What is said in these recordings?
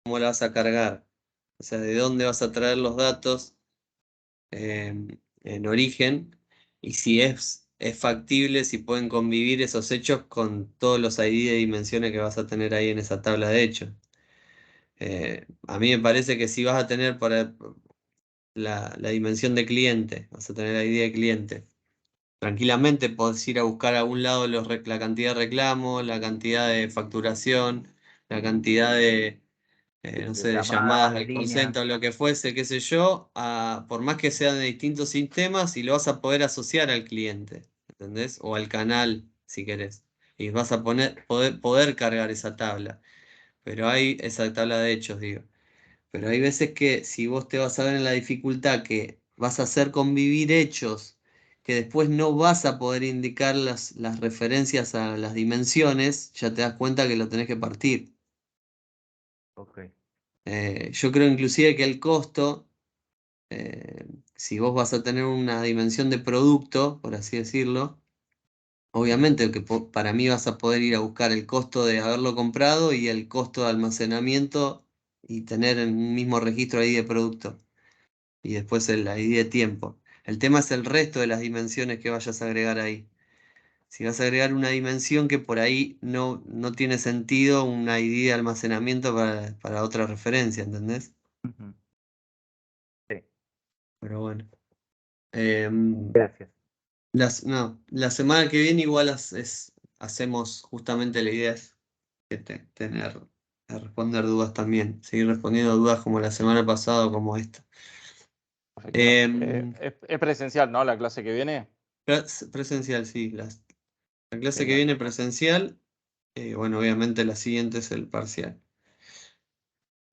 cómo la vas a cargar. O sea, de dónde vas a traer los datos en origen y si es factible, si pueden convivir esos hechos con todos los ID de dimensiones que vas a tener ahí en esa tabla de hechos. A mí me parece que si vas a tener para la dimensión de cliente, vas a tener ID de cliente. Tranquilamente podés ir a buscar a algún lado la cantidad de reclamos, la cantidad de facturación, la cantidad de, no sé, de llamadas Llamadas en al call línea. center o lo que fuese, qué sé yo, por más que sean de distintos sistemas, y lo vas a poder asociar al cliente, ¿entendés? O al canal, si querés. Y vas a poder cargar esa tabla. Pero hay esa tabla de hechos, digo. Pero hay veces que si vos te vas a ver en la dificultad que vas a hacer convivir hechos, que después no vas a poder indicar las referencias a las dimensiones, ya te das cuenta que lo tenés que partir. Ok. Yo creo inclusive que el costo, eh, si vos vas a tener una dimensión de producto, por así decirlo, obviamente que para mí vas a poder ir a buscar el costo de haberlo comprado y el costo de almacenamiento y tener en un mismo registro ahí de producto. Y después el ID de tiempo. El tema es el resto de las dimensiones que vayas a agregar ahí. Si vas a agregar una dimensión que por ahí no tiene sentido, un ID de almacenamiento para otra referencia, ¿entendés? Ujú. Sí, Pero bueno. Em, gracias. no, la semana que viene igual hacemos justamente la idea es que tener, a responder dudas también. Seguir respondiendo dudas como la semana pasada o como esta. Perfecto. Em, Es presencial, ¿no? La clase que viene. presencial, sí. La clase que Genial. viene presencial, bueno, obviamente la siguiente es el parcial.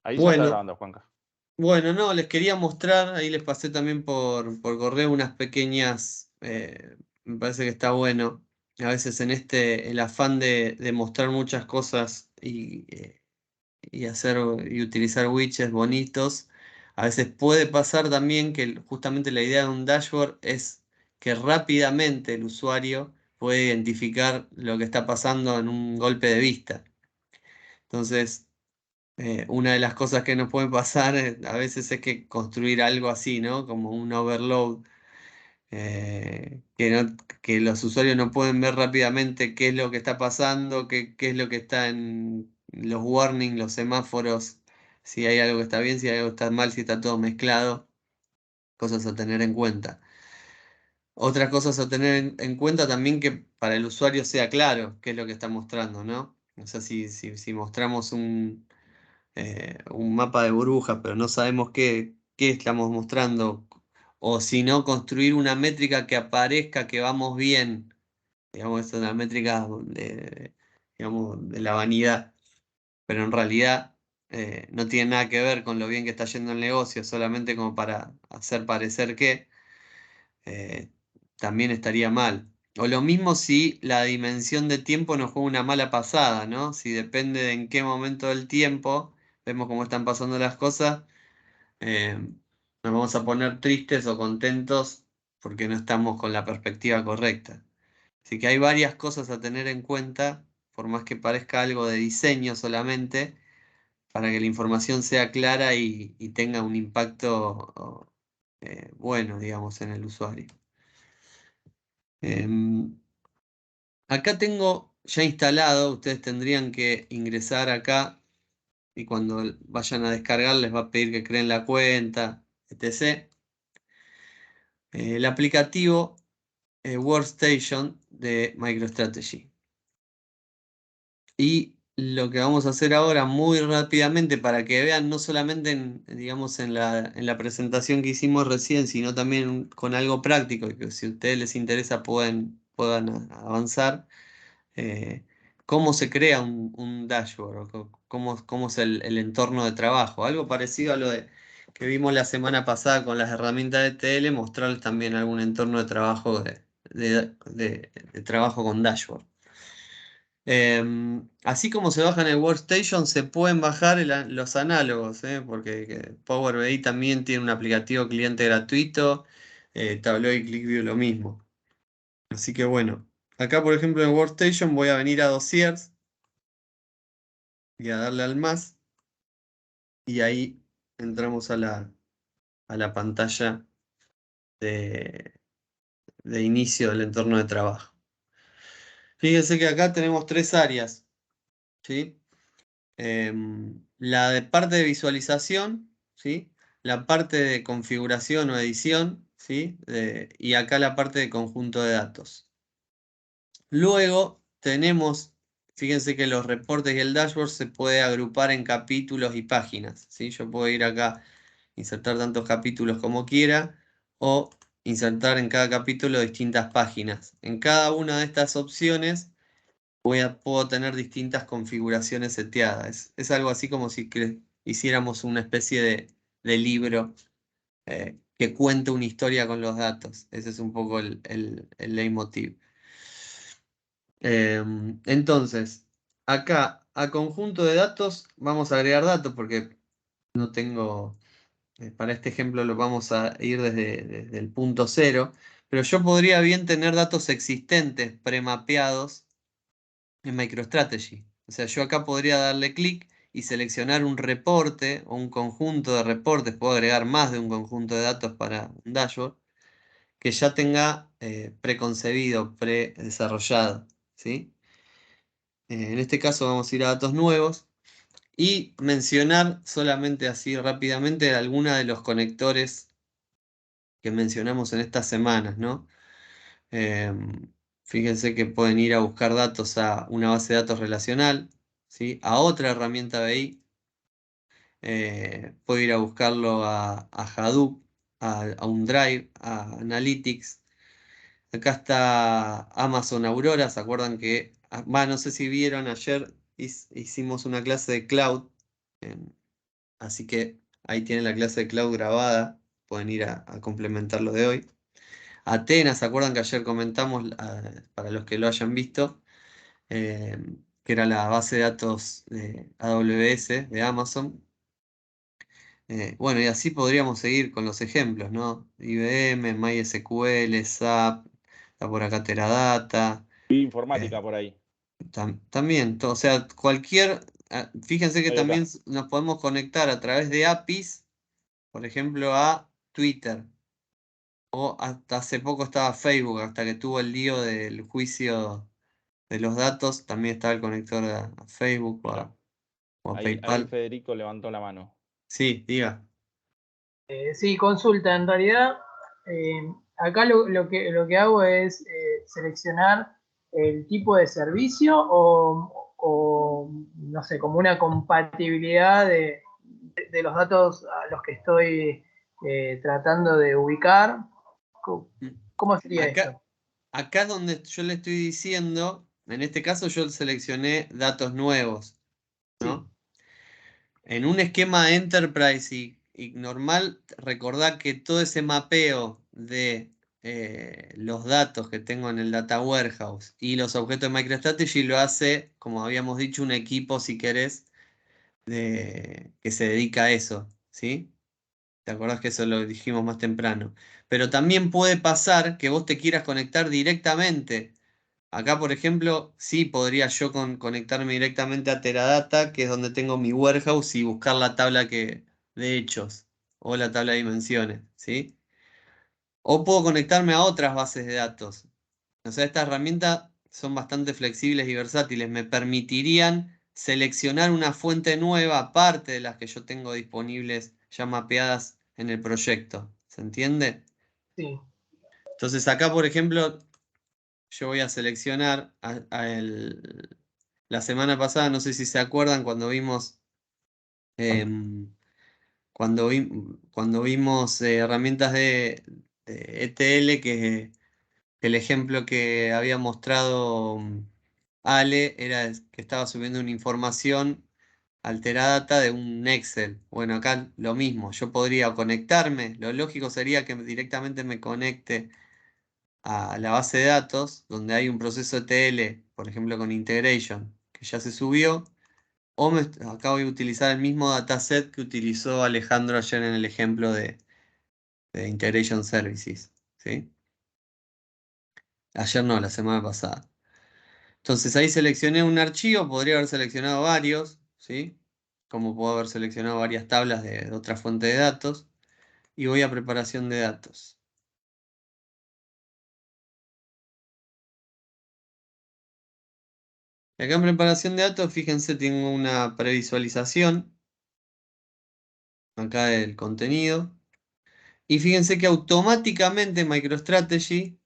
Ahí ya está Bueno, grabando, Juanca. bueno, no, les quería mostrar, ahí les pasé también por correo unas pequeñas, me parece que está bueno, a veces en el afán de mostrar muchas cosas y hacer y utilizar widgets bonitos, a veces puede pasar también que justamente la idea de un dashboard es que rápidamente el usuario puede identificar lo que está pasando en un golpe de vista. Entonces, una de las cosas que nos puede pasar a veces es que construir algo así, ¿no? Como un overload, que los usuarios no pueden ver rápidamente qué es lo que está pasando, qué es lo que está en los warnings, los semáforos, si hay algo que está bien, si hay algo que está mal, si está todo mezclado, cosas a tener en cuenta. Otras cosas a tener en cuenta también que para el usuario sea claro qué es lo que está mostrando, ¿no? O sea, si mostramos un mapa de burbujas, pero no sabemos qué estamos mostrando, o si no, construir una métrica que aparezca que vamos bien, digamos, es una métrica digamos, de la vanidad, pero en realidad no tiene nada que ver con lo bien que está yendo el negocio, solamente como para hacer parecer que eh, también estaría mal. O lo mismo si la dimensión de tiempo nos juega una mala pasada, ¿no? Si depende de en qué momento del tiempo vemos cómo están pasando las cosas, eh, nos vamos a poner tristes o contentos porque no estamos con la perspectiva correcta. Así que hay varias cosas a tener en cuenta, por más que parezca algo de diseño solamente, para que la información sea clara y tenga un impacto bueno, digamos, en el usuario. Em, Acá tengo ya instalado, ustedes tendrían que ingresar acá y cuando vayan a descargar les va a pedir que creen la cuenta, etc. El aplicativo Workstation de MicroStrategy. Y lo que vamos a hacer ahora muy rápidamente para que vean no solamente digamos, en la presentación que hicimos recién, sino también con algo práctico y que si a ustedes les interesa puedan avanzar. Cómo se crea un dashboard, o cómo es el entorno de trabajo. Algo parecido a lo que vimos la semana pasada con las herramientas de TL, mostrarles también algún entorno de trabajo de trabajo con dashboard. Así como se bajan el Workstation, se pueden bajar los análogos, porque Power BI también tiene un aplicativo cliente gratuito, Tableau y ClickView lo mismo. Así que bueno, acá por ejemplo en Workstation voy a venir a Dossiers y a darle al más. y ahí entramos a la pantalla de inicio del entorno de trabajo. Fíjense que acá tenemos tres áreas, ¿sí? La de parte de visualización, ¿sí? La parte de configuración o edición, ¿sí? Y acá la parte de conjunto de datos. Luego tenemos, fíjense que los reportes y el dashboard se puede agrupar en capítulos y páginas, ¿sí? Yo puedo ir acá, insertar tantos capítulos como quiera, o insertar en cada capítulo distintas páginas. En cada una de estas opciones puedo tener distintas configuraciones seteadas. Es algo así como si hiciéramos una especie de libro que cuente una historia con los datos. Ese es un poco el leitmotiv. Entonces, acá a conjunto de datos vamos a agregar datos porque no tengo, para este ejemplo lo vamos a ir desde el punto cero, pero yo podría bien tener datos existentes premapeados en MicroStrategy. O sea, yo acá podría darle clic y seleccionar un reporte o un conjunto de reportes, puedo agregar más de un conjunto de datos para un dashboard, que ya tenga preconcebido, predesarrollado, ¿sí? En este caso vamos a ir a datos nuevos y mencionar solamente así rápidamente alguna de los conectores que mencionamos en estas semanas, ¿no? Fíjense que pueden ir a buscar datos a una base de datos relacional, ¿sí? A otra herramienta BI, puedo ir a buscarlo a Hadoop, a un Drive, a Analytics. Acá está Amazon Aurora, ¿se acuerdan que, no sé si vieron ayer, hicimos una clase de cloud, así que ahí tienen la clase de cloud grabada, pueden ir a complementar lo de hoy. Atenas, ¿se acuerdan que ayer comentamos, para los que lo hayan visto, eh, que era la base de datos de AWS, de Amazon? Bueno, y así podríamos seguir con los ejemplos, ¿no? IBM, MySQL, SAP, está por acá Teradata. Vi eh, informática por ahí. También, o sea, fíjense que Estoy también acá. nos podemos conectar a través de APIs, por ejemplo, a Twitter. O hasta hace poco estaba Facebook, hasta que tuvo el lío del juicio de los datos, también estaba el conector a Facebook Mira, o a ahí PayPal. Federico levantó la mano. Sí, diga. Sí, consulta. En realidad, acá lo que hago es seleccionar el tipo de servicio o, no sé, como una compatibilidad de los datos a los que estoy tratando de ubicar. Mm. ¿Cómo sería Acá, esto? acá es donde yo le estoy diciendo, en este caso yo seleccioné datos nuevos, Sí, ¿no? En un esquema Enterprise y normal, recordá que todo ese mapeo de los datos que tengo en el Data Warehouse y los objetos de MicroStrategy lo hace, como habíamos dicho, un equipo, si querés, que se dedica a eso, ¿sí? ¿Te acordás que eso lo dijimos más temprano? Pero también puede pasar que vos te quieras conectar directamente. Acá, por ejemplo, sí podría yo conectarme directamente a Teradata, que es donde tengo mi warehouse, y buscar la tabla de hechos o la tabla de dimensiones, ¿sí? O puedo conectarme a otras bases de datos. O sea, estas herramientas son bastante flexibles y versátiles. Me permitirían seleccionar una fuente nueva aparte de las que yo tengo disponibles ya mapeadas en el proyecto. ¿Se entiende? sí. Entonces acá, por ejemplo, yo voy a seleccionar la semana pasada, no sé si se acuerdan, em, cuando vimos herramientas de ETL, que el ejemplo que había mostrado Ale era que estaba subiendo una información alterada de un Excel. Bueno, acá lo mismo, yo podría conectarme, lo lógico sería que directamente me conecte a la base de datos, donde hay un proceso ETL, por ejemplo con Integration, que ya se subió, o acá voy a utilizar el mismo dataset que utilizó Alejandro ayer en el ejemplo de Integration Services, ¿sí? Ayer no, la semana pasada. Entonces ahí seleccioné un archivo, podría haber seleccionado varios, ¿sí? como puedo haber seleccionado varias tablas de otra fuente de datos. Y voy a preparación de datos. Acá en preparación de datos, fíjense, tengo una previsualización acá del contenido. Y fíjense que automáticamente MicroStrategy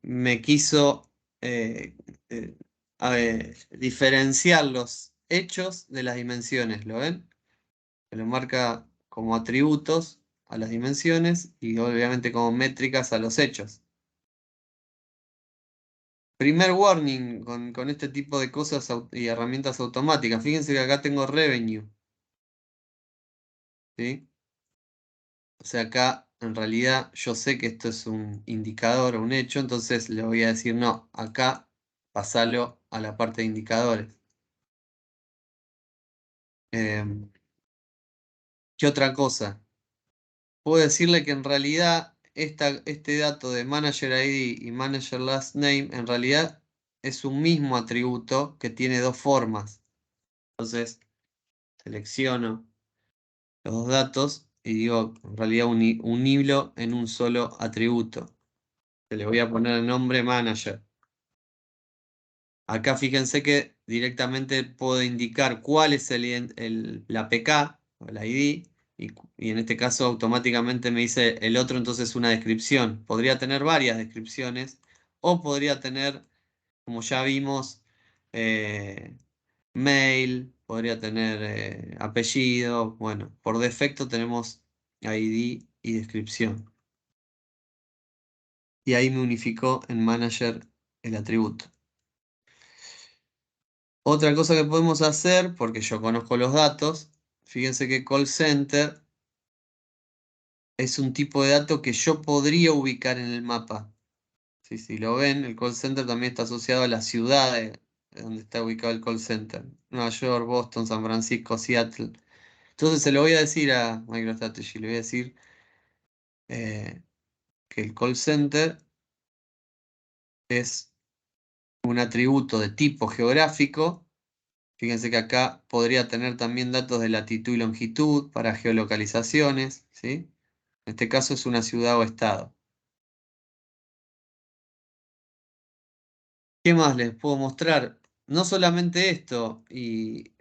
me quiso eh, eh, diferenciar los hechos de las dimensiones, ¿lo ven? Me lo marca como atributos a las dimensiones y obviamente como métricas a los hechos. Primer warning con este tipo de cosas y herramientas automáticas. Fíjense que acá tengo revenue. ¿Sí? O sea, acá en realidad yo sé que esto es un indicador o un hecho, entonces le voy a decir no, acá pasalo a la parte de indicadores. ¿Qué otra cosa? Puedo decirle que en realidad este dato de Manager ID y Manager Last Name en realidad es un mismo atributo que tiene dos formas. Entonces selecciono los dos datos y digo en realidad unirlo en un solo atributo. Le voy a poner el nombre Manager. Acá fíjense que directamente puedo indicar cuál es la PK o la ID y en este caso automáticamente me dice el otro entonces una descripción. Podría tener varias descripciones o podría tener, como ya vimos, mail, podría tener apellido. Bueno, por defecto tenemos ID y descripción. Y ahí me unificó en Manager el atributo. Otra cosa que podemos hacer, porque yo conozco los datos, fíjense que call center es un tipo de dato que yo podría ubicar en el mapa. Si lo ven, el call center también está asociado a las ciudades donde está ubicado el call center. Nueva York, Boston, San Francisco, Seattle. Entonces se lo voy a decir a MicroStrategy, le voy a decir que el call center es un atributo de tipo geográfico. Fíjense que acá podría tener también datos de latitud y longitud para geolocalizaciones, ¿sí? En este caso es una ciudad o estado. ¿Qué más les puedo mostrar? No solamente esto, y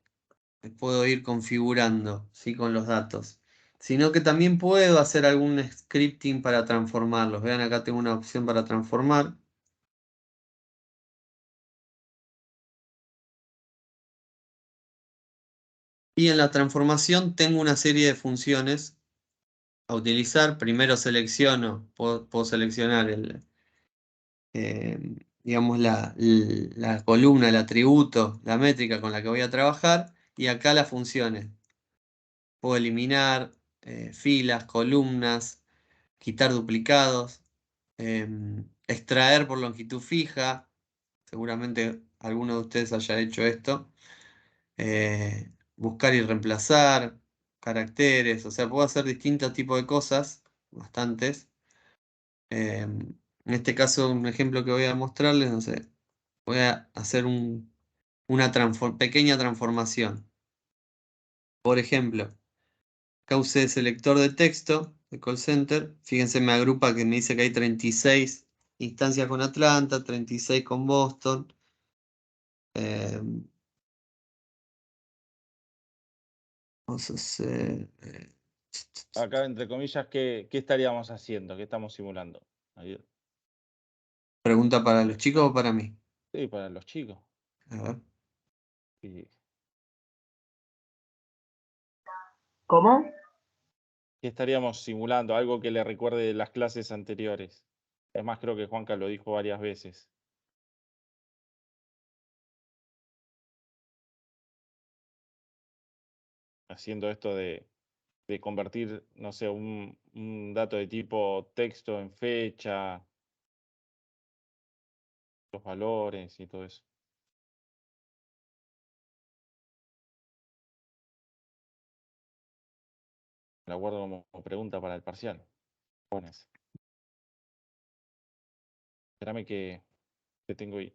puedo ir configurando, ¿sí? Con los datos, sino que también puedo hacer algún scripting para transformarlos. Vean, acá tengo una opción para transformar. Y en la transformación tengo una serie de funciones a utilizar. Primero selecciono, puedo seleccionar eh, digamos, la columna, el atributo, la métrica con la que voy a trabajar, y acá las funciones. Puedo eliminar filas, columnas, quitar duplicados, extraer por longitud fija, seguramente alguno de ustedes haya hecho esto, buscar y reemplazar, caracteres, o sea, puedo hacer distintos tipos de cosas, bastantes. En este caso, un ejemplo que voy a mostrarles, no sé, voy a hacer una pequeña transformación. Por ejemplo, acá usé selector de texto de call center. Fíjense, me agrupa que me dice que hay 36 instancias con Atlanta, 36 con Boston. Eh, Vamos a hacer. Acá, entre comillas, ¿qué estaríamos haciendo? ¿Qué estamos simulando? Ahí. ¿Pregunta para los chicos o para mí? Sí, para los chicos. A ver. ¿Qué ¿Cómo? estaríamos simulando? Algo que le recuerde de las clases anteriores. Es más, creo que Juanca lo dijo varias veces. Haciendo esto de convertir, no sé, un dato de tipo texto en fecha, los valores y todo eso. La guardo como pregunta para el parcial. Pones. Espérame que tengo ahí.